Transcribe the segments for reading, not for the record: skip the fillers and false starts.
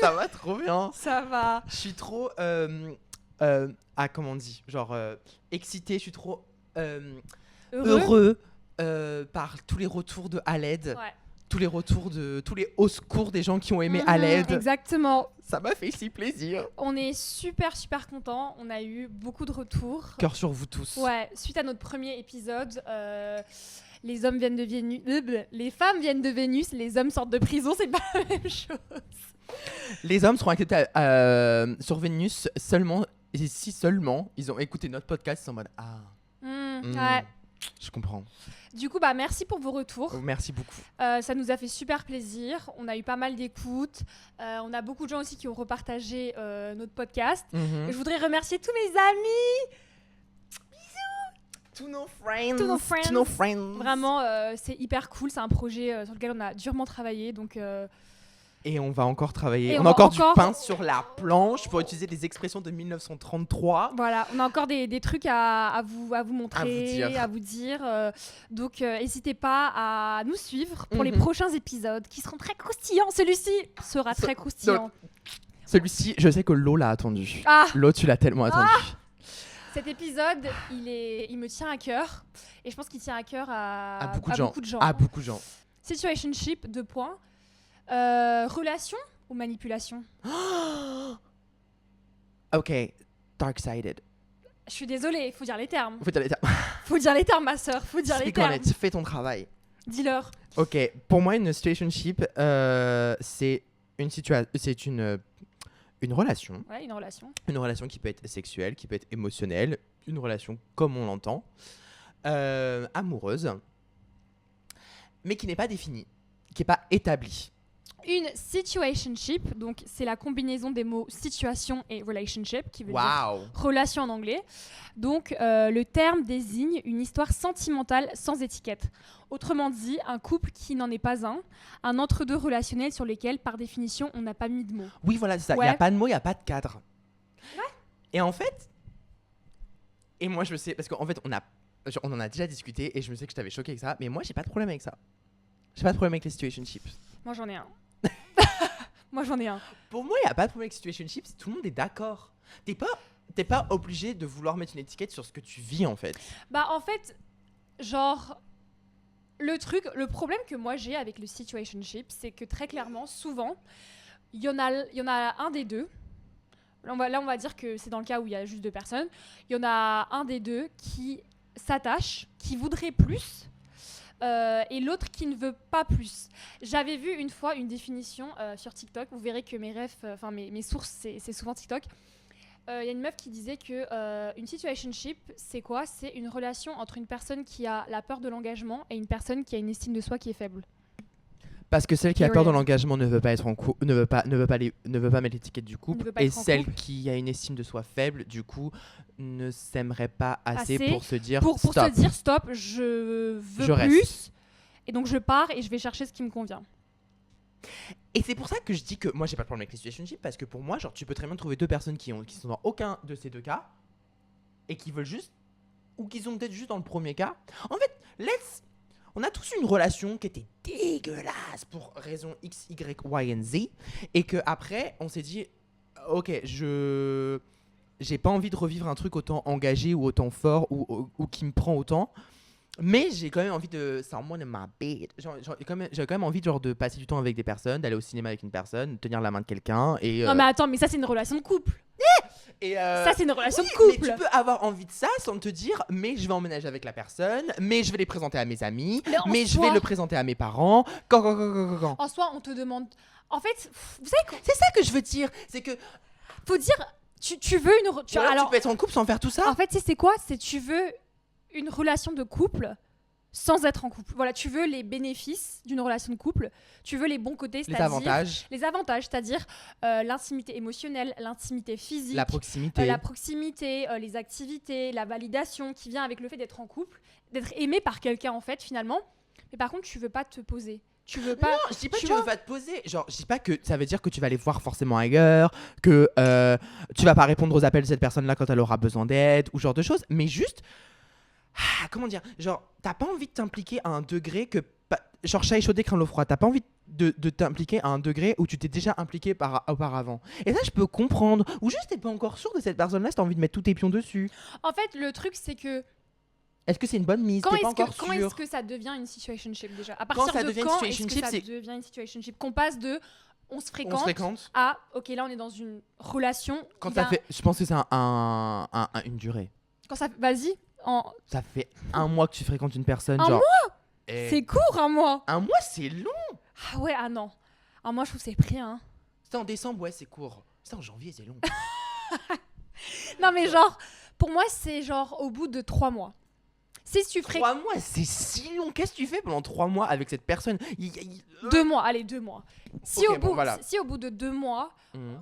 Ça va trop bien. Ça va. Je suis trop... comment on dit excité, je suis trop heureux par tous les retours de Aled. Ouais. Tous les hauts secours des gens qui ont aimé Aled. Exactement. Ça m'a fait si plaisir. On est super contents. On a eu beaucoup de retours. Cœur sur vous tous. Ouais, suite à notre premier épisode, les hommes viennent de Vénus, les femmes viennent de Vénus, les hommes sortent de prison, c'est pas la même chose. Les hommes seront acceptés sur Vénus seulement, et si seulement ils ont écouté notre podcast, ils sont en mode Ouais. Je comprends. Du coup, merci pour vos retours. Merci beaucoup. Ça nous a fait super plaisir. On a eu pas mal d'écoutes. On a beaucoup de gens aussi qui ont repartagé notre podcast. Et je voudrais remercier tous mes amis. Tous nos friends. Vraiment, c'est hyper cool. C'est un projet sur lequel on a durement travaillé. Donc, et on va encore travailler. Et on a encore du pain sur la planche pour utiliser des expressions de 1933. Voilà, on a encore des trucs à vous montrer, à vous dire. Donc, n'hésitez pas à nous suivre pour les prochains épisodes qui seront très croustillants. Celui-ci sera très croustillant. Celui-ci, je sais que Lo l'a attendu. Lo, tu l'as tellement attendu. Cet épisode, il me tient à cœur. Et je pense qu'il tient à cœur à beaucoup de gens. À beaucoup de gens. Situationship, 2 points. Relation ou manipulation? Ok, dark-sided. Je suis désolée, il faut dire les termes. Faut dire les termes, ma sœur, faut dire les termes. Fais ton travail. Dis-leur. Ok, pour moi, une situationship, c'est une relation. Ouais, une relation. Une relation qui peut être sexuelle, qui peut être émotionnelle, une relation comme on l'entend, amoureuse, mais qui n'est pas définie, qui n'est pas établie. Une situationship, donc c'est la combinaison des mots situation et relationship, qui veut dire relation en anglais. Donc le terme désigne une histoire sentimentale sans étiquette. Autrement dit, un couple qui n'en est pas un entre-deux relationnel sur lequel, par définition, on n'a pas mis de mots. Oui, voilà, c'est ça. Il n'y a pas de mots, il n'y a pas de cadre. Ouais. Et en fait, et moi je sais, parce qu'en fait, on en a déjà discuté et je me sais que je t'avais choqué avec ça, mais moi j'ai pas de problème avec ça. J'ai pas de problème avec les situationships. Moi j'en ai un. Moi j'en ai un. Pour moi, il n'y a pas de problème avec situationships si tout le monde est d'accord. T'es pas obligé de vouloir mettre une étiquette sur ce que tu vis en fait. En fait, genre, le problème que moi j'ai avec le situationship, c'est que très clairement, souvent, il y en a un des deux. Là, on va dire que c'est dans le cas où il y a juste 2 personnes. Il y en a un des deux qui s'attache, qui voudrait plus. Et l'autre qui ne veut pas plus. J'avais vu une fois une définition sur TikTok. Vous verrez que mes sources, c'est souvent TikTok. Il y a une meuf qui disait que une situationship, c'est quoi? C'est une relation entre une personne qui a la peur de l'engagement et une personne qui a une estime de soi qui est faible. Parce que celle qui a peur de l'engagement ne veut pas être en couple, ne veut pas mettre l'étiquette du couple, et celle qui a une estime de soi faible, du coup, ne s'aimerait pas assez pour se dire pour stop. se dire stop, je veux plus, reste. Et donc je pars et je vais chercher ce qui me convient. Et c'est pour ça que je dis que moi j'ai pas de problème avec les situationships, parce que pour moi, genre, tu peux très bien trouver 2 personnes qui sont dans aucun de ces 2 cas et qui veulent juste, ou qui sont peut-être juste dans le premier cas. En fait, on a tous une relation qui était dégueulasse pour raison X, Y, Y and Z, et que après on s'est dit ok, j'ai pas envie de revivre un truc autant engagé ou autant fort ou qui me prend autant. Mais j'ai quand même envie de someone in my bed. J'avais quand même envie de passer du temps avec des personnes, d'aller au cinéma avec une personne, de tenir la main de quelqu'un. Non mais attends, mais ça c'est une relation de couple. Ça c'est une relation de couple. Mais tu peux avoir envie de ça sans te dire mais je vais emménager avec la personne, mais je vais les présenter à mes amis, mais je vais le présenter à mes parents. Quand. En soi, on te demande. En fait, vous savez quoi? C'est ça que je veux dire, c'est que faut dire tu veux une tu peux être en couple sans faire tout ça. En fait, c'est quoi? C'est tu veux une relation de couple sans être en couple. Voilà, tu veux les bénéfices d'une relation de couple, tu veux les bons côtés, c'est-à-dire les avantages, c'est-à-dire l'intimité émotionnelle, l'intimité physique, la proximité, les activités, la validation qui vient avec le fait d'être en couple, d'être aimé par quelqu'un en fait finalement. Mais par contre, tu veux pas te poser. Tu veux pas. Non, je dis pas que tu veux pas te poser. Genre, je dis pas que ça veut dire que tu vas aller voir forcément ailleurs, que tu vas pas répondre aux appels de cette personne-là quand elle aura besoin d'aide ou ce genre de choses, mais juste. Comment dire, genre t'as pas envie de t'impliquer à un degré que genre chat échaudé craint l'eau froide, t'as pas envie de t'impliquer à un degré où tu t'es déjà impliqué auparavant. Et ça, je peux comprendre. Ou juste, t'es pas encore sûr de cette personne-là, si t'as envie de mettre tous tes pions dessus. En fait, le truc, c'est que Est-ce que c'est une bonne mise? quand T'es pas encore quand est-ce sûr. que ça devient une situationship déjà? À Quand partir ça de devient une quand est-ce que situationship, ça c'est- devient une situationship? Qu'on passe de on se On se fréquente fréquente. à ok, là on est dans une relation. Quand il ça va- fait. Je pense que c'est une durée. Quand ça. Vas-y. Ça fait un mois que tu fréquentes une personne. Un genre, C'est court, un mois. Un mois, c'est long. Ah ouais, ah non. Un mois, je trouve que c'est pris, hein. C'est en décembre, ouais, c'est court. C'est en janvier, c'est long. Non, mais genre, pour moi, c'est genre au bout de 3 mois. Si tu fréquentes. 3 mois, c'est si long. Qu'est-ce que tu fais pendant 3 mois avec cette personne? 2 mois, allez, 2 mois. Si, Ok, au bon, bout, voilà. si au bout de 2 mois, Mhm.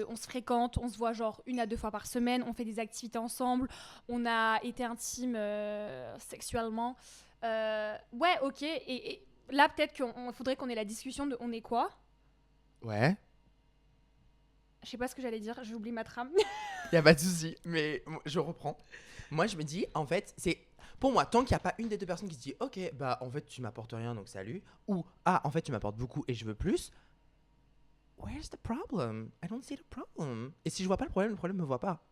on se fréquente, on se voit genre 1 à 2 fois par semaine, on fait des activités ensemble, on a été intimes sexuellement. Ouais, ok. Et là, peut-être qu'il faudrait qu'on ait la discussion de on est quoi. Ouais. Je sais pas ce que j'allais dire, j'ai oublié ma trame. Y a pas de souci, mais je reprends. Moi, je me dis, en fait, c'est pour moi, tant qu'il n'y a pas une des deux personnes qui se dit, ok, bah en fait, tu m'apportes rien, donc salut, ou ah, en fait, tu m'apportes beaucoup et je veux plus. Where's the problem? I don't see the problem. Et si je vois pas le problème me voit pas.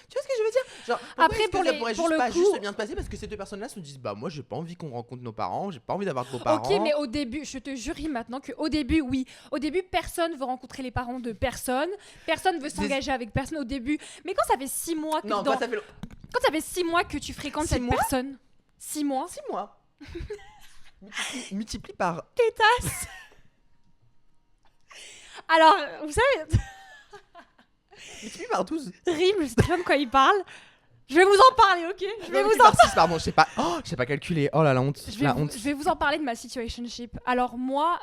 Tu vois ce que je veux dire? Genre, pourquoi Après, est-ce que pour ça les- pourrait pour juste le pas coup- juste bien se passer parce que ces deux personnes-là se disent, bah moi, j'ai pas envie qu'on rencontre nos parents, j'ai pas envie d'avoir de beaux-parents. Ok, mais au début, je te jurie maintenant qu'au début, oui. Au début, personne veut rencontrer les parents de personne. Personne veut s'engager avec personne au début. Mais quand ça fait 6 mois que, Non, dans- quand ça fait quand ça fait 6 mois que tu fréquentes 6 cette mois personne, 6 mois, 6 mois. Multiplie par. pétasse. Alors, vous savez, Multiplie par 12. Rime, je sais très bien de quoi il parle. Je vais vous en parler, ok? Je vais vous en par 6, pardon, je sais pas. Oh, je sais pas calculer. Oh là, la honte. Je vais, La vous, honte. je vais vous en parler de ma situationship. Alors moi,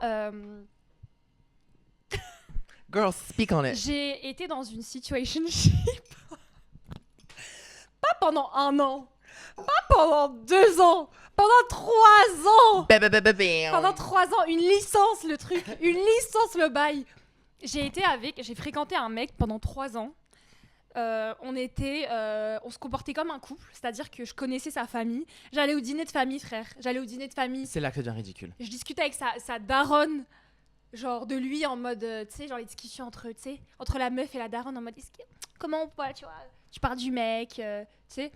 Girl, speak on it. j'ai été dans une situationship. Pas pendant 1 an. Pas pendant 2 ans. Pendant 3 ans. Pendant 3 ans. Une licence, le truc. Une licence, le bail. J'ai fréquenté un mec pendant 3 ans. On se comportait comme un couple, c'est-à-dire que je connaissais sa famille. J'allais au dîner de famille, frère. J'allais au dîner de famille. C'est là que ça devient ridicule. Je discutais avec sa daronne, genre de lui en mode, tu sais, genre les discussions entre la meuf et la daronne en mode, comment on peut, tu vois, tu parles du mec, tu sais.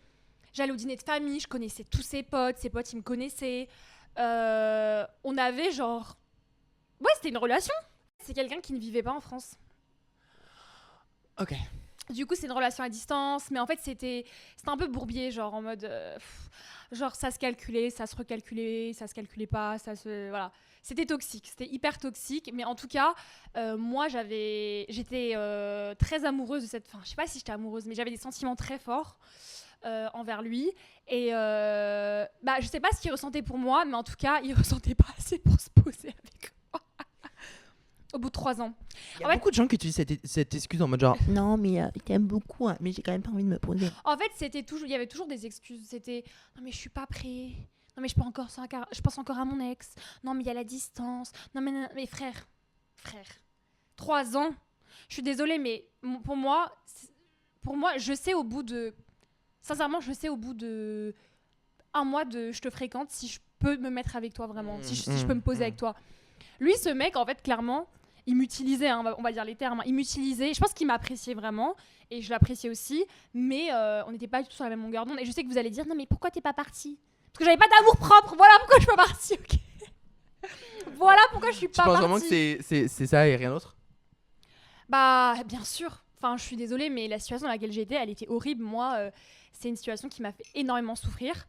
J'allais au dîner de famille, je connaissais tous ses potes ils me connaissaient. On avait genre, ouais, c'était une relation. C'est quelqu'un qui ne vivait pas en France. Ok. Du coup, c'est une relation à distance, mais en fait, c'était un peu bourbier, genre en mode. Genre, ça se calculait, ça se recalculait, ça se calculait pas, voilà. C'était toxique, c'était hyper toxique, mais en tout cas, moi, j'étais très amoureuse de cette. Enfin, je sais pas si j'étais amoureuse, mais j'avais des sentiments très forts envers lui. Et je sais pas ce qu'il ressentait pour moi, mais en tout cas, il ressentait pas assez pour se poser avec moi. Au bout de 3 ans. Il y a beaucoup de gens qui utilisent cette excuse en mode genre non mais je t'aime beaucoup hein, mais j'ai quand même pas envie de me poser. En fait, il y avait toujours des excuses. C'était non mais je suis pas prêt. Non mais je pense encore à mon ex. Non mais il y a la distance. Non mais frère. 3 ans. Je suis désolée mais pour moi je sais au bout de sincèrement, je sais au bout de 1 mois de je te fréquente si je peux me mettre avec toi vraiment, si je peux me poser avec toi. Lui, ce mec, en fait, clairement, il m'utilisait, hein, on va dire les termes, hein, il m'utilisait. Je pense qu'il m'appréciait vraiment, et je l'appréciais aussi, mais on n'était pas du tout sur la même longueur d'onde. Et je sais que vous allez dire, non, mais pourquoi t'es pas partie? Parce que j'avais pas d'amour propre, voilà pourquoi je suis pas partie, ok. Voilà pourquoi je suis pas partie. Tu penses vraiment que c'est ça et rien d'autre? Bah, bien sûr. Enfin, je suis désolée, mais la situation dans laquelle j'étais, elle était horrible. Moi, c'est une situation qui m'a fait énormément souffrir.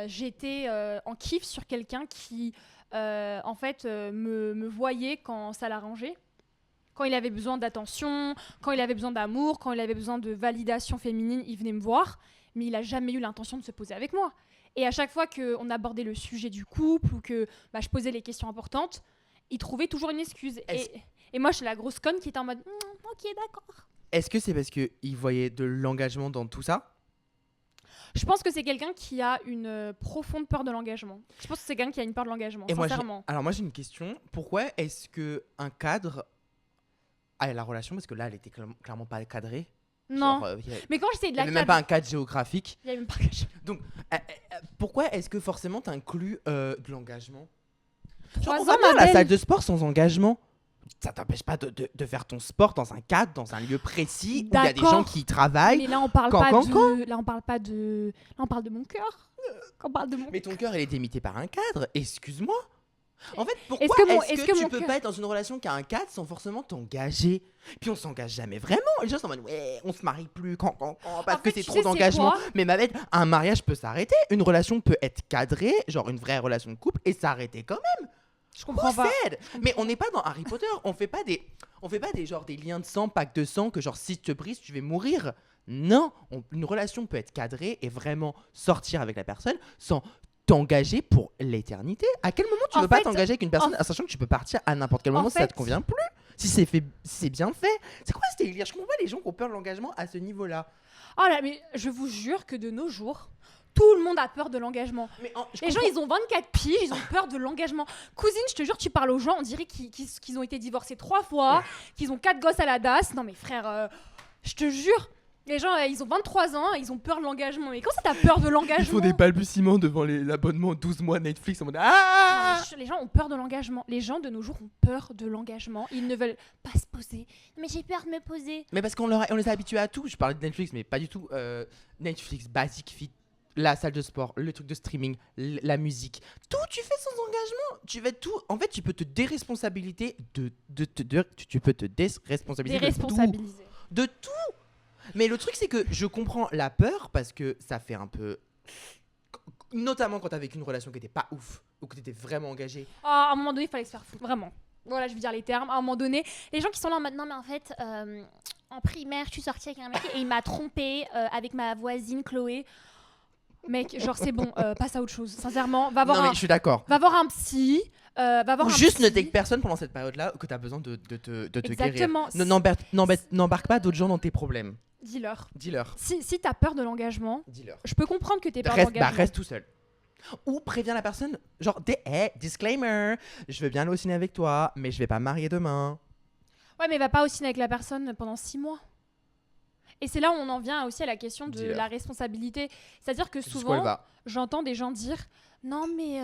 J'étais en kiff sur quelqu'un qui... en fait, me voyait quand ça l'arrangeait, quand il avait besoin d'attention, quand il avait besoin d'amour, quand il avait besoin de validation féminine, il venait me voir, mais il a jamais eu l'intention de se poser avec moi. Et à chaque fois qu'on abordait le sujet du couple ou que je posais les questions importantes, il trouvait toujours une excuse. Et moi, je suis la grosse conne qui était en mode ok, d'accord. Est-ce que c'est parce qu'il voyait de l'engagement dans tout ça? Je pense que c'est quelqu'un qui a une profonde peur de l'engagement. Je pense que c'est quelqu'un qui a une peur de l'engagement, sincèrement. Alors moi j'ai une question. Pourquoi est-ce qu'un cadre a la relation? Parce que là elle était clairement pas cadrée. Non. Genre, Mais quand j'essayais de il la n'y avait même pas un cadre géographique. Il y avait même pas un cadre. Donc pourquoi est-ce que forcément t'inclus de l'engagement? 3 on ans, va bien ma à la belle. salle de sport sans engagement. Ça t'empêche pas de faire ton sport dans un cadre, dans un lieu précis, où il y a des D'accord. gens qui y travaillent. Mais là, on parle Quand, pas quand, de. Là, on parle pas de. Là, on parle de mon cœur. On parle de mon. Mais ton cœur, il est imité par un cadre. Excuse-moi. En fait, pourquoi est-ce que tu mon peux cœur- pas être dans une relation qui a un cadre sans forcément t'engager? Puis on s'engage jamais vraiment. Les gens sont en mode ouais, on se marie plus parce En que fait, c'est tu trop sais, c'est d'engagement. quoi Mais ma belle, un mariage peut s'arrêter. Une relation peut être cadrée, genre une vraie relation de couple, et s'arrêter comme Je comprends pas. Said. Mais on n'est pas dans Harry Potter. On fait pas des genre des liens de sang, pacte de sang que genre si tu te brises, tu vas mourir. Non, une relation peut être cadrée et vraiment sortir avec la personne sans t'engager pour l'éternité. À quel moment tu En veux pas fait, t'engager avec une personne, sachant que tu peux partir à n'importe quel moment si ça te convient plus? Si c'est bien fait. C'est quoi ce délire? Je comprends pas les gens qui ont peur de l'engagement à ce niveau-là. Oh là, mais je vous jure que de nos jours, tout le monde a peur de l'engagement. Les gens, ils ont 24 piges, ils ont peur de l'engagement. Cousine, je te jure, tu parles aux gens, on dirait qu'ils ont été divorcés 3 fois, qu'ils ont 4 gosses à la DAS. Non mais frère, je te jure, les gens, ils ont 23 ans, ils ont peur de l'engagement. Mais comment ça, t'as peur de l'engagement? Ils font des balbutiements devant l'abonnement 12 mois Netflix en mode Non, ah. mais les gens ont peur de l'engagement. Les gens de nos jours ont peur de l'engagement. Ils ne veulent pas se poser. Mais j'ai peur de me poser. Mais parce on les a habitués à tout. Je parlais de Netflix, mais pas du tout. Netflix, Basic Fit, la salle de sport, le truc de streaming, la musique. Tout, tu fais sans engagement. Tu fais tout. En fait, tu peux te déresponsabiliser tu peux te déresponsabiliser Déresponsabiliser. de tout. Mais le truc, c'est que je comprends la peur parce que ça fait un peu. Notamment quand t'as vécu une relation qui était pas ouf ou que t'étais vraiment engagé. Oh, à un moment donné, il fallait se faire foutre. Vraiment. Voilà, je veux dire les termes. À un moment donné, les gens qui sont là maintenant, mais en fait, en primaire, je suis sortie avec un mec et il m'a trompée avec ma voisine Chloé. Mec, genre, c'est bon, passe à autre chose. Sincèrement, va voir, Non, mais je suis d'accord. va voir un psy. Va voir Ou un juste ne psy. take personne pendant cette période-là que t'as besoin de te Exactement. guérir. N'embarque pas d'autres gens dans tes problèmes. Dis-leur. Dis-leur. Si t'as peur de l'engagement, Dis-leur. je peux comprendre que t'aies peur Reste, d'engagement. reste tout seul. Ou préviens la personne, genre, disclaimer, je veux bien aller au ciné avec toi, mais je vais pas me marier demain. Ouais, mais va pas au ciné avec la personne pendant 6 mois. Et c'est là où on en vient aussi à la question de Dis-leur. la responsabilité. C'est-à-dire que Jusqu'où elle souvent, va. j'entends des gens dire non, mais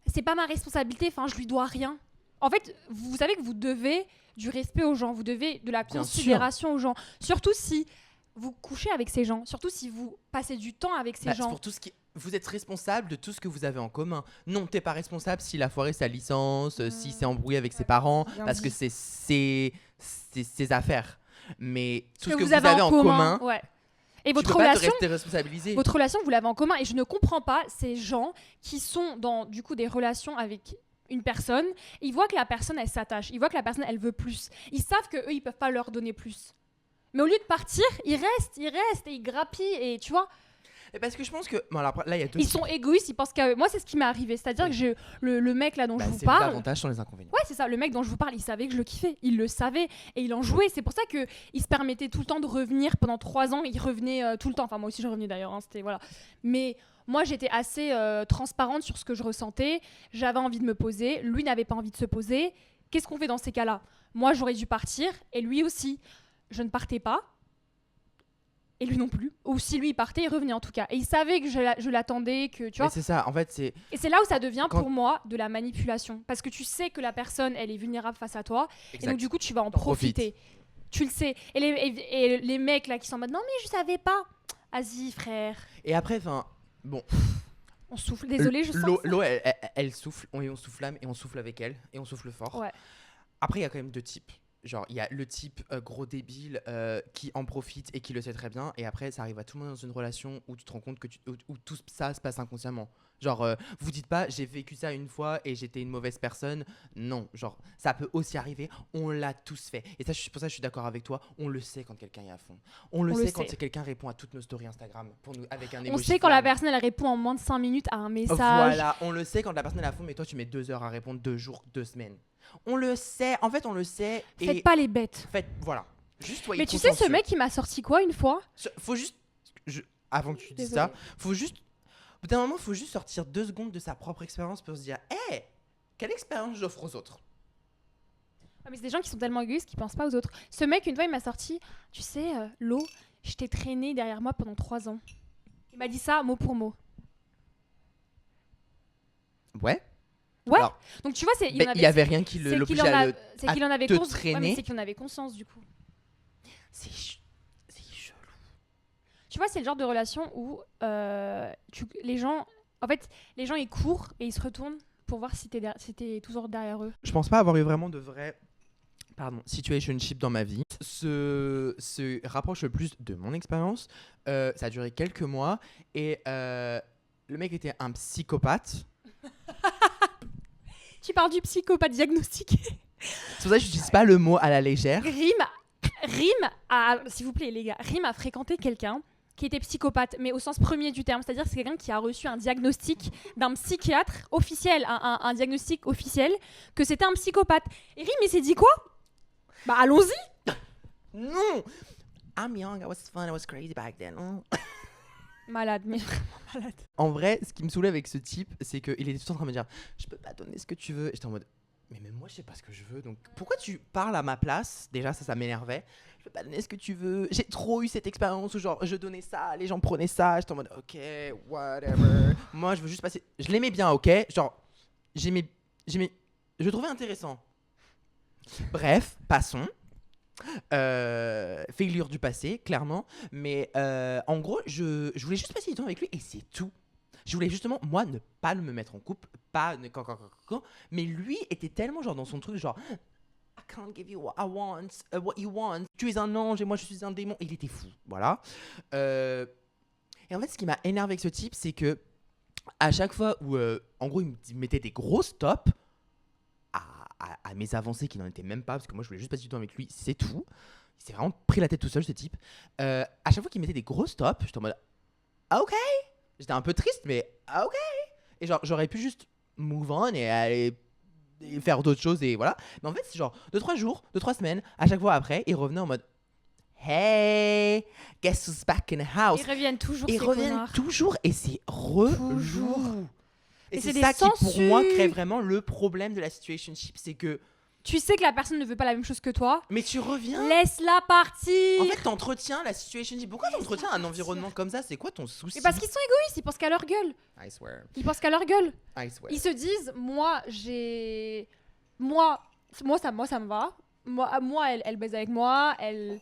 c'est pas ma responsabilité, enfin, je lui dois rien. En fait, vous savez que vous devez du respect aux gens, vous devez de la Bien considération aux gens. Surtout si vous couchez avec ces gens, surtout si vous passez du temps avec ces gens. Pour tout ce qui... Vous êtes responsable de tout ce que vous avez en commun. Non, t'es pas responsable s'il a foiré sa licence, s'il s'est embrouillé avec ses parents, Bien parce dit. que c'est ses affaires. Mais tout ce que vous vous avez en commun, ouais. Et tu votre peux pas te relation, rester responsabilisé. votre relation, vous l'avez en commun. Et je ne comprends pas ces gens qui sont dans du coup des relations avec une personne. Ils voient que la personne, elle s'attache. Ils voient que la personne, elle veut plus. Ils savent que eux, ils peuvent pas leur donner plus. Mais au lieu de partir, ils restent et ils grappillent. Et tu vois, Et parce que je pense que... Bon, alors, après, là, il y a deux... ils sont égoïstes. Ils pensent qu'à eux. Moi, c'est ce qui m'est arrivé. C'est-à-dire que j'ai le mec là dont je vous c'est les parle. avantages sans les inconvénients. Ouais, c'est ça. Le mec dont je vous parle, il savait que je le kiffais. Il le savait et il en jouait. C'est pour ça que il se permettait tout le temps de revenir. Pendant 3 ans, il revenait tout le temps. Enfin, moi aussi, je revenais d'ailleurs. Hein, c'était voilà. Mais moi, j'étais assez transparente sur ce que je ressentais. J'avais envie de me poser. Lui n'avait pas envie de se poser. Qu'est-ce qu'on fait dans ces cas-là? Moi, j'aurais dû partir et lui aussi. Je ne partais pas. Et lui non plus. Ou si lui il partait, il revenait en tout cas. Et il savait que je l'attendais, que tu vois. Mais c'est ça, en fait, c'est... Et c'est là où ça devient Quand- pour moi de la manipulation. Parce que tu sais que la personne, elle est vulnérable face à toi. Exact. Et donc du coup, tu vas en T'en profiter. Tu le sais. Et les mecs là qui sont en mode non mais je savais pas. Vas-y frère. Et après, enfin... Bon, On souffle. Désolée, je sens. l'eau, elle souffle, on souffle l'âme et on souffle avec elle, et on souffle fort. Ouais. Après, il y a quand même 2 types. Genre, il y a le type gros débile qui en profite et qui le sait très bien. Et après, ça arrive à tout le monde dans une relation où tu te rends compte que où tout ça se passe inconsciemment. Genre, vous dites pas, j'ai vécu ça une fois et j'étais une mauvaise personne. Non, genre, ça peut aussi arriver. On l'a tous fait. Et ça, pour ça, je suis d'accord avec toi. On le sait quand quelqu'un est à fond. On le sait quand quelqu'un répond à toutes nos stories Instagram pour nous, avec un On emoji sait quand la flamme. personne elle répond en moins de 5 minutes à un message. Voilà, on le sait quand la personne est à fond, mais toi, tu mets 2 heures à répondre, 2 jours, 2 semaines. On le sait, en fait, on le sait. Faites pas les bêtes. Voilà. Juste soyez Mais tu sais, ce consciencieux. mec, il m'a sorti quoi une fois? Faut juste. Avant que tu dises Désolée. ça, faut juste. Au bout d'un moment, faut juste sortir 2 secondes de sa propre expérience pour se dire hé, quelle expérience j'offre aux autres? Ah, mais c'est des gens qui sont tellement égoïstes qu'ils pensent pas aux autres. Ce mec, une fois, il m'a sorti, tu sais, l'eau, je t'ai traîné derrière moi pendant 3 ans. Il m'a dit ça mot pour mot. Ouais. Ouais. Alors, Donc tu vois, il il y avait rien qui l'obligeait à le... c'est qu'il en avait te conscience. traîner. Mais c'est qu'il en avait conscience du coup. C'est chelou. Tu vois, c'est le genre de relation où les gens, en fait, les gens ils courent et ils se retournent pour voir si t'es toujours derrière eux. Je pense pas avoir eu vraiment de vrai situationship dans ma vie. Se rapproche le plus de mon expérience. Ça a duré quelques mois et le mec était un psychopathe. Tu parles du psychopathe diagnostiqué. C'est pour ça que je n'utilise pas le mot à la légère. Rime à, s'il vous plaît les gars, Rime a fréquenté quelqu'un qui était psychopathe, mais au sens premier du terme, c'est-à-dire que c'est quelqu'un qui a reçu un diagnostic d'un psychiatre officiel, un diagnostic officiel, que c'était un psychopathe. Et Rime, il s'est dit quoi ? Bah allons-y. Non. I'm young, I was fun, I was crazy back then. Malade, mais vraiment malade. En vrai, ce qui me saoulait avec ce type, c'est qu'il était tout le temps en train de me dire je peux pas donner ce que tu veux. Et j'étais en mode mais même moi je sais pas ce que je veux, donc pourquoi tu parles à ma place ? Déjà ça m'énervait. Je peux pas donner ce que tu veux. J'ai trop eu cette expérience où genre je donnais ça, les gens prenaient ça. J'étais en mode ok, whatever. Moi je veux juste passer. Je l'aimais bien, ok. Genre j'aimais. Je le trouvais intéressant. Bref, passons. Failure du passé, clairement. Mais en gros, je voulais juste passer du temps avec lui et c'est tout. Je voulais justement, moi, ne pas me mettre en couple, mais lui était tellement genre dans son truc, genre I can't give you what I want, what you want. Tu es un ange et moi je suis un démon. Il était fou, voilà. Et en fait, ce qui m'a énervé avec ce type, c'est que à chaque fois où, en gros, il me mettait des gros stops à mes avancées qui n'en étaient même pas, parce que moi je voulais juste passer du temps avec lui, c'est tout. Il s'est vraiment pris la tête tout seul, ce type. À chaque fois qu'il mettait des gros stops, j'étais en mode ah, ok. J'étais un peu triste, mais ah, ok. Et genre, j'aurais pu juste move on et aller et faire d'autres choses et voilà. Mais en fait, c'est genre 2-3 jours, 2-3 semaines, à chaque fois après, il revenait en mode hey, guess who's back in the house. Ils reviennent toujours, Ils ces reviennent connards. toujours et c'est relou. Et c'est ça qui, pour moi, crée vraiment le problème de la situationship, c'est que tu sais que la personne ne veut pas la même chose que toi. mais tu reviens. Laisse-la partir. En fait, t'entretiens la situationship. Pourquoi t'entretiens un environnement comme ça ? C'est quoi ton souci ? Mais parce qu'ils sont égoïstes, ils pensent qu'à leur gueule. I swear. Ils pensent qu'à leur gueule. I swear. Ils se disent, moi, ça me va. Moi, elle baise avec moi, elle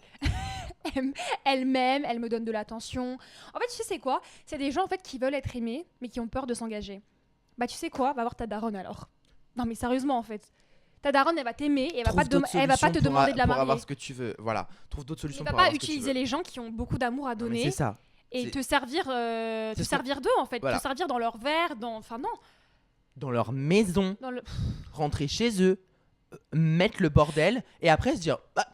m'aime, elle me donne de l'attention. En fait, tu sais c'est quoi ? C'est des gens en fait qui veulent être aimés, mais qui ont peur de s'engager. Bah tu sais quoi ? Va voir ta daronne alors. Non mais sérieusement en fait. Ta daronne, elle va t'aimer et elle va pas te demander de la marier. Pour avoir ce que tu veux. Voilà. Trouve d'autres solutions pour avoir ce que tu utiliser veux. les gens qui ont beaucoup d'amour à Non, mais donner. c'est ça. Et te servir d'eux en fait. Voilà. Te servir dans leur verre, enfin non. Dans leur maison, Dans le... rentrer chez eux, mettre le bordel et après se dire bah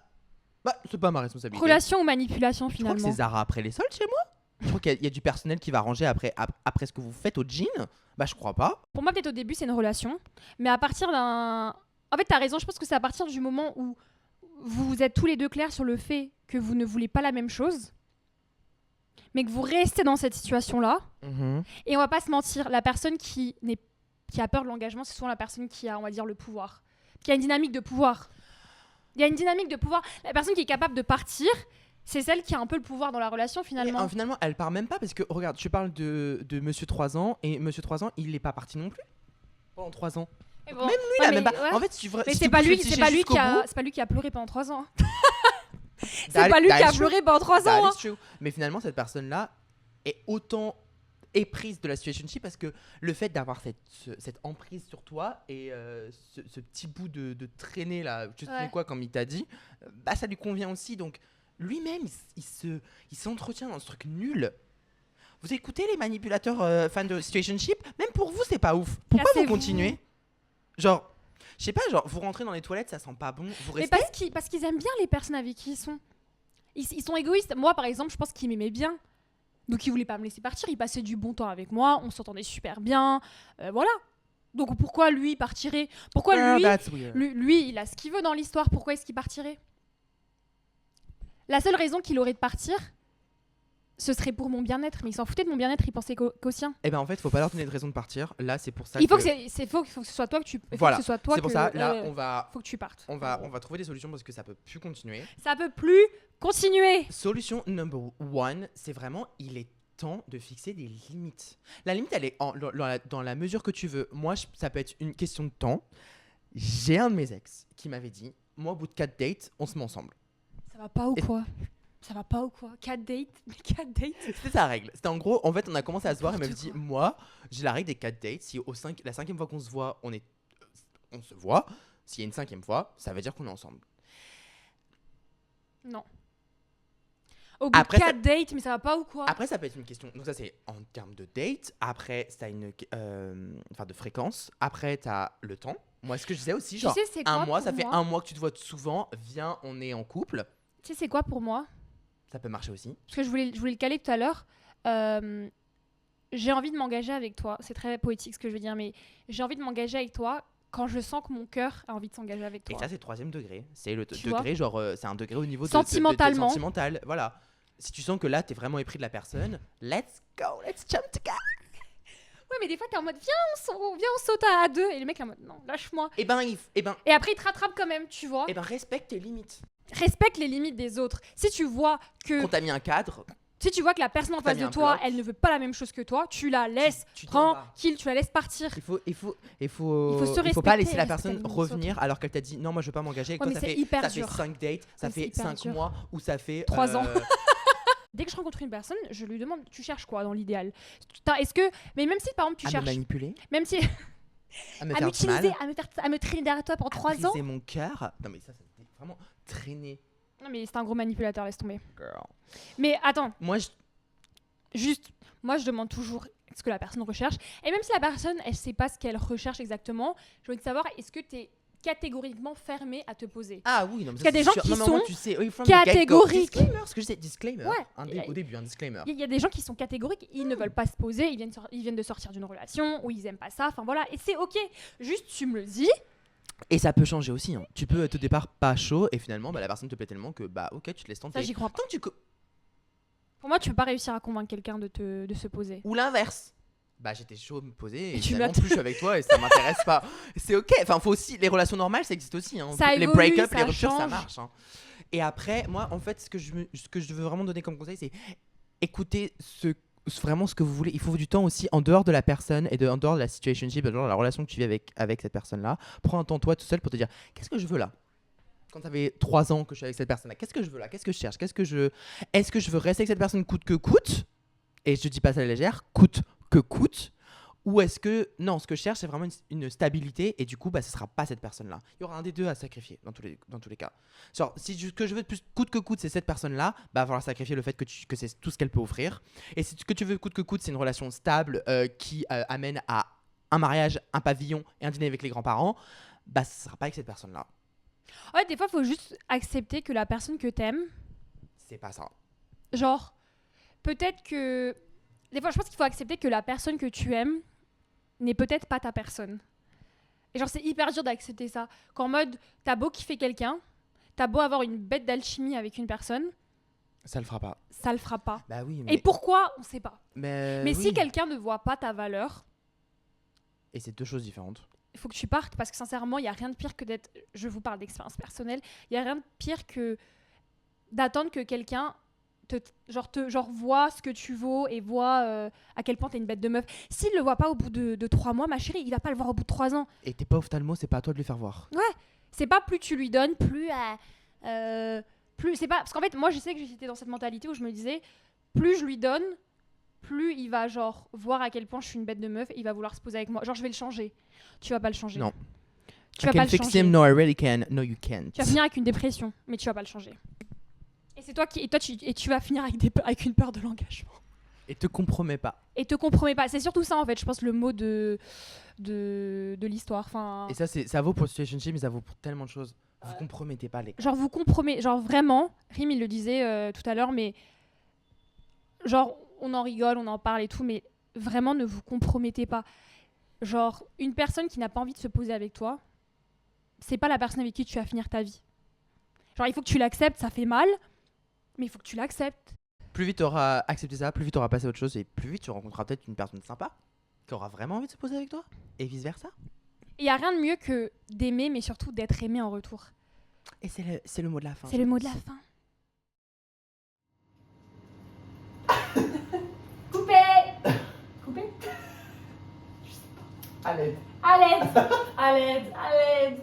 c'est pas ma responsabilité. Relation ou manipulation Tu crois finalement. que c'est Zara après les soldes chez moi ? Tu crois qu'il y a du personnel qui va ranger après ce que vous faites au jean ? Bah je crois pas. Pour moi peut-être au début c'est une relation. Mais à partir d'un... En fait t'as raison, je pense que c'est à partir du moment où vous êtes tous les deux clairs sur le fait que vous ne voulez pas la même chose, mais que vous restez dans cette situation-là. Et on va pas se mentir, la personne qui a peur de l'engagement, c'est souvent la personne qui a, on va dire, le pouvoir. Qui a une dynamique de pouvoir. Il y a une dynamique de pouvoir. La personne qui est capable de partir, c'est celle qui a un peu le pouvoir dans la relation finalement. Et, finalement, elle part même pas parce que, regarde, tu parles de Monsieur 3 ans et Monsieur 3 ans, il est pas parti non plus pendant 3 ans. Bon, même lui, il a même pas... ouais. En fait, si tu mais si c'est tu pas pousses lui, le c'est cliché pas lui jusqu'au qui a, bout, c'est pas lui qui a pleuré pendant 3 ans. C'est that- pas lui that qui a is true. pleuré pendant 3 That ans. is true. Mais finalement, cette personne-là est autant éprise de la situationship parce que le fait d'avoir cette emprise sur toi et ce petit bout de traîner là, je sais Ouais. quoi, comme il t'a dit, bah ça lui convient aussi. Donc lui-même, il s'entretient dans ce truc nul. Vous écoutez les manipulateurs fans de situationship ? Même pour vous, c'est pas ouf. Pourquoi vous Cassez-vous. continuez ? Genre, je sais pas, genre vous rentrez dans les toilettes, ça sent pas bon, vous Mais restez. parce qu'ils aiment bien les personnes avec qui ils sont. Ils sont égoïstes. Moi, par exemple, je pense qu'ils m'aimaient bien. Donc, ils voulaient pas me laisser partir. Ils passaient du bon temps avec moi. On s'entendait super bien. Voilà. Donc, pourquoi lui partirait ? Pourquoi That's weird. lui, il a ce qu'il veut dans l'histoire. Pourquoi est-ce qu'il partirait ? La seule raison qu'il aurait de partir, ce serait pour mon bien-être. Mais il s'en foutait de mon bien-être. Il pensait qu'au sien. Eh ben en fait, faut pas leur donner de raison de partir. Là, c'est pour ça. Il faut que ce soit toi que tu. Voilà. Faut que ce soit toi C'est pour que, ça. Là, on va faut que tu partes. On va trouver des solutions parce que ça peut plus continuer. Ça peut plus continuer. Solution number one, c'est vraiment, il est temps de fixer des limites. La limite, elle est dans la mesure que tu veux. Moi, ça peut être une question de temps. J'ai un de mes ex qui m'avait dit, moi, au bout de 4 dates, on se met ensemble. Ça va pas ou quoi? Ça va pas ou quoi? 4 dates? Mais 4 dates? C'était sa règle. C'était en gros, en fait, on a commencé à se voir et elle m'avait dit, moi, j'ai la règle des 4 dates. Si la 5e fois qu'on se voit, on se voit. S'il y a une 5e fois, ça veut dire qu'on est ensemble. Non. Au bout de 4 dates, mais ça va pas ou quoi? Après, ça peut être une question. Donc, ça, c'est en termes de date. Après, t'as de fréquence. Après, t'as le temps. Moi, ce que je disais aussi, genre, un mois, ça fait un mois que tu te vois souvent. Viens, on est en couple. Tu sais, c'est quoi pour moi? Ça peut marcher aussi. Parce que je voulais le caler tout à l'heure. J'ai envie de m'engager avec toi. C'est très poétique ce que je veux dire, mais j'ai envie de m'engager avec toi quand je sens que mon cœur a envie de s'engager avec toi. Et ça, c'est le 3e degré. C'est le degré, genre, c'est un degré au niveau sentimentalement. Sentimental. Voilà. Si tu sens que là, t'es vraiment épris de la personne, let's go, let's jump together. Ouais, mais des fois, t'es en mode, viens, on saute à 2. Et le mec est en mode, non, lâche-moi. Et après, il te rattrape quand même, tu vois. Et respecte tes limites. Respecte les limites des autres. Si tu vois que... Quand t'as mis un cadre... Si tu vois que la personne en face de toi, elle ne veut pas la même chose que toi, tu la laisses tranquille, tu la laisses partir. Il faut pas laisser la personne revenir alors qu'elle t'a dit non, moi je veux pas m'engager avec toi. Ça fait 5 dates, ça fait 5 mois ou ça fait 3 ans. Dès que je rencontre une personne, je lui demande tu cherches quoi dans l'idéal? Est-ce que mais même si par exemple tu cherches me manipuler, même si à m'utiliser, à me traîner derrière toi pendant 3 ans, c'est mon cœur. Non mais ça c'est vraiment traîner. Non mais c'est un gros manipulateur, laisse tomber. Girl. Mais attends. Moi je demande toujours ce que la personne recherche. Et même si la personne, elle sait pas ce qu'elle recherche exactement, je veux savoir, est-ce que tu es catégoriquement fermé à te poser? Ah oui, non, mais il y a des gens qui sont catégoriques. Disclaimer, ce que je disais, disclaimer. Ouais. Au début, un disclaimer. Il y a des gens qui sont catégoriques, ils ne veulent pas se poser, ils viennent de sortir d'une relation ou ils aiment pas ça. Enfin voilà, et c'est ok. Juste, tu me le dis. Et ça peut changer aussi. Hein. Tu peux être au départ pas chaud et finalement la personne te plaît tellement que ok, tu te laisses tenter. Ça, j'y crois pas. Pour moi, tu peux pas réussir à convaincre quelqu'un de se poser. Ou l'inverse. J'étais chaud de me poser et finalement plus je suis avec toi et ça m'intéresse pas. C'est ok. Enfin, faut aussi les relations normales, ça existe aussi. Hein. Ça les évolue, break-up, les ruptures, change. ça marche. Hein. Et après, moi, en fait, ce que je veux vraiment donner comme conseil, c'est écouter vraiment ce que vous voulez. Il faut du temps aussi en dehors de la personne et en dehors de la situationship, en dehors de la relation que tu vis avec cette personne-là. Prends un temps toi tout seul pour te dire qu'est-ce que je veux là. Quand tu avais 3 ans que je suis avec cette personne-là, qu'est-ce que je veux là? Qu'est-ce que je cherche? Est-ce que je veux rester avec cette personne coûte que coûte? Et je dis pas ça à la légère, coûte que coûte. Ou est-ce que non, ce que je cherche c'est vraiment une stabilité et du coup ce sera pas cette personne-là. Il y aura un des deux à sacrifier dans tous les cas. Genre si ce que je veux plus coûte que coûte c'est cette personne-là, va falloir sacrifier le fait que c'est tout ce qu'elle peut offrir. Et si ce que tu veux coûte que coûte c'est une relation stable qui amène à un mariage, un pavillon et un dîner avec les grands-parents, ce sera pas avec cette personne-là. Ouais, des fois faut juste accepter que la personne que t'aimes, c'est pas ça. Genre peut-être que des fois je pense qu'il faut accepter que la personne que tu aimes n'est peut-être pas ta personne. Et genre c'est hyper dur d'accepter ça. Qu'en mode, t'as beau kiffer quelqu'un, t'as beau avoir une bête d'alchimie avec une personne, ça le fera pas. Ça le fera pas. Bah oui, mais... Et pourquoi, on sait pas. Mais oui. Si quelqu'un ne voit pas ta valeur... Et c'est 2 choses différentes. Il faut que tu partes parce que sincèrement, il n'y a rien de pire que d'être... Je vous parle d'expérience personnelle. Il n'y a rien de pire que d'attendre que quelqu'un... Genre voit ce que tu vaux et voit à quel point t'es une bête de meuf. S'il le voit pas au bout de 3 mois, ma chérie, il va pas le voir au bout de 3 ans. Et t'es pas ophtalmo, c'est pas à toi de lui faire voir. Ouais, c'est pas plus tu lui donnes, plus c'est pas... Parce qu'en fait, moi je sais que j'étais dans cette mentalité où je me disais, plus je lui donne, plus il va genre voir à quel point je suis une bête de meuf et il va vouloir se poser avec moi. Genre je vais le changer. Tu vas pas le changer. Non. Tu vas pas le changer. I can fix him, no I really can. No you can't. Tu vas finir avec une dépression, mais tu vas pas le changer. Et c'est toi tu vas finir avec une peur de l'engagement. Et te compromets pas. C'est surtout ça en fait, je pense le mot de l'histoire. Enfin. Et ça vaut pour le situationship, mais ça vaut pour tellement de choses. Vous compromettez pas les gars. Genre vous compromettez, genre vraiment, Rim il le disait tout à l'heure, mais genre on en rigole, on en parle et tout, mais vraiment ne vous compromettez pas. Genre une personne qui n'a pas envie de se poser avec toi, c'est pas la personne avec qui tu vas finir ta vie. Genre il faut que tu l'acceptes, ça fait mal. Mais il faut que tu l'acceptes. Plus vite tu auras accepté ça, plus vite tu auras passé à autre chose et plus vite tu rencontreras peut-être une personne sympa qui aura vraiment envie de se poser avec toi et vice versa. Il n'y a rien de mieux que d'aimer mais surtout d'être aimé en retour. Et c'est le mot de la fin. C'est le mot de la fin. À l'aide. À l'aide. À l'aide. À l'aide.